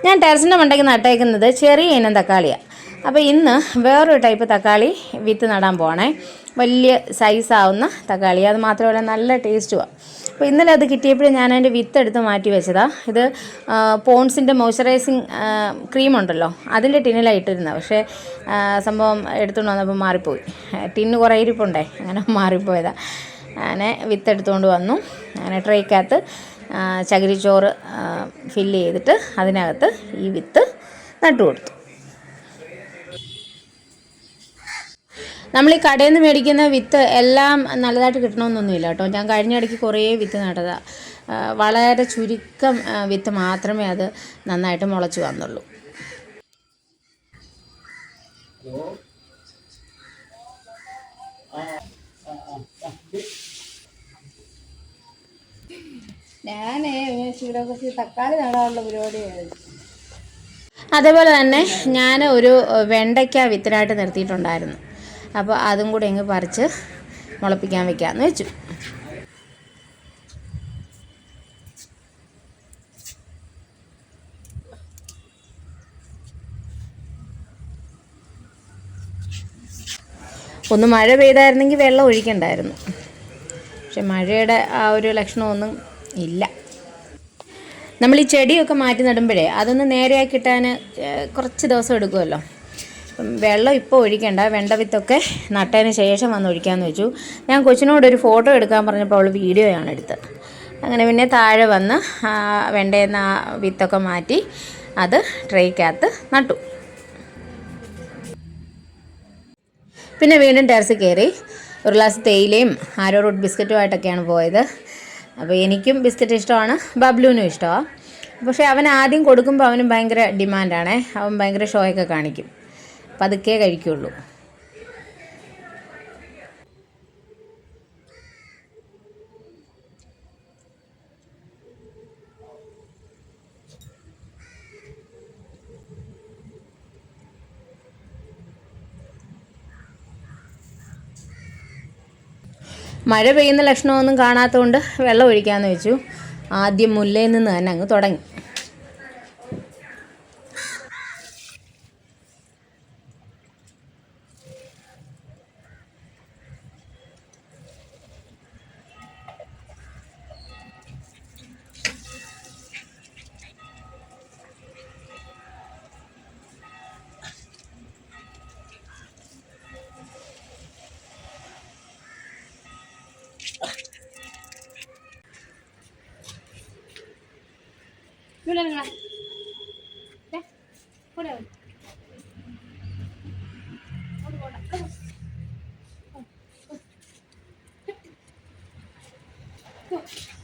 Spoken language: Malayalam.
ഞാൻ ടെറസിൻ്റെ മണ്ടയ്ക്ക് നട്ടേക്കുന്നത് ചെറിയ ഇനം തക്കാളിയാണ്. അപ്പോൾ ഇന്ന് വേറൊരു ടൈപ്പ് തക്കാളി വിത്ത് നടാൻ പോകണേ. വലിയ സൈസാവുന്ന തക്കാളി, അത് മാത്രമല്ല നല്ല ടേസ്റ്റുമാണ്. അപ്പോൾ ഇന്നലെ അത് കിട്ടിയപ്പോഴും ഞാൻ അതിൻ്റെ വിത്ത് എടുത്ത് മാറ്റി വെച്ചതാണ്. ഇത് പോൺസിൻ്റെ മോയ്സ്ചറൈസിങ് ക്രീമുണ്ടല്ലോ, അതിൻ്റെ ടിന്നിലാണ് ഇട്ടിരുന്നത്. പക്ഷേ സംഭവം എടുത്തുകൊണ്ട് വന്നപ്പോൾ മാറിപ്പോയി. ടിന്ന് കുറേ ഇരിപ്പുണ്ടേ, അങ്ങനെ മാറിപ്പോയതാണ്. അങ്ങനെ വിത്ത് എടുത്തുകൊണ്ട് വന്നു. അങ്ങനെ ട്രേക്കകത്ത് ചകിരിച്ചോറ് ഫില്ല് ചെയ്തിട്ട് അതിനകത്ത് ഈ വിത്ത് നട്ടു കൊടുത്തു. നമ്മൾ ഈ കടയിൽ നിന്ന് മേടിക്കുന്ന വിത്ത് എല്ലാം നല്ലതായിട്ട് കിട്ടണമെന്നൊന്നുമില്ല കേട്ടോ. ഞാൻ കഴിഞ്ഞ ഇടയ്ക്ക് കുറേ വിത്ത് നട്ടതാണ്. വളരെ ചുരുക്കം വിത്ത് മാത്രമേ അത് നന്നായിട്ട് മുളച്ച് വന്നുള്ളൂ. ഞാനേ ഇവിടെ കുറച്ച് തക്കാളി നടാനുള്ള പരിപാടിയായിരുന്നു. അതേപോലെ തന്നെ ഞാൻ ഒരു വെണ്ടയ്ക്ക വിത്തിനായിട്ട് നിർത്തിയിട്ടുണ്ടായിരുന്നു. അപ്പോൾ അതും കൂടെ ഇങ്ങ് പറിച്ച് മുളപ്പിക്കാൻ വെക്കാമെന്ന് വെച്ചു. ഒന്ന് മഴ പെയ്തായിരുന്നെങ്കിൽ വെള്ളം ഒഴിക്കണ്ടായിരുന്നു. പക്ഷെ മഴയുടെ ആ ഒരു ലക്ഷണമൊന്നും ഇല്ല. നമ്മൾ ഈ ചെടിയൊക്കെ മാറ്റി നടുമ്പോഴേ അതൊന്ന് നേരെയാക്കി കിട്ടാൻ കുറച്ച് ദിവസം എടുക്കുമല്ലോ. വെള്ളം ഇപ്പോൾ ഒഴിക്കണ്ട, വെണ്ട വിത്തൊക്കെ നട്ടതിന് ശേഷം വന്ന് ഒഴിക്കാമെന്ന് വെച്ചു. ഞാൻ കൊച്ചിനോടൊരു ഫോട്ടോ എടുക്കാൻ പറഞ്ഞപ്പോൾ അവൾ വീഡിയോയാണ് എടുത്തത്. അങ്ങനെ പിന്നെ താഴെ വന്ന് വെണ്ടയിൽ നിന്ന് ആ വിത്തൊക്കെ മാറ്റി അത് ട്രേക്കകത്ത് നട്ടു. പിന്നെ വീണ്ടും ടെറസിൽ കയറി ഒരു ഗ്ലാസ് തേയിലയും ആരോ റൂട്ട് ബിസ്ക്കറ്റുമായിട്ടൊക്കെയാണ് പോയത്. അപ്പോൾ എനിക്കും ബിസ്ക്കറ്റ് ഇഷ്ടമാണ്, ബബ്ലുവിനും ഇഷ്ടമാണ്. പക്ഷേ അവൻ ആദ്യം കൊടുക്കുമ്പോൾ അവനും ഭയങ്കര ഡിമാൻഡാണേ. അവൻ ഭയങ്കര ഷോയൊക്കെ കാണിക്കും, പതുക്കെ കഴിക്കുള്ളൂ. മഴ പെയ്യുന്ന ലക്ഷണമൊന്നും കാണാത്തതുകൊണ്ട് വെള്ളം ഒഴിക്കാമെന്ന് വെച്ചു. ആദ്യം മുല്ലയിൽ നിന്ന് തന്നെ അങ്ങ് തുടങ്ങി. Go.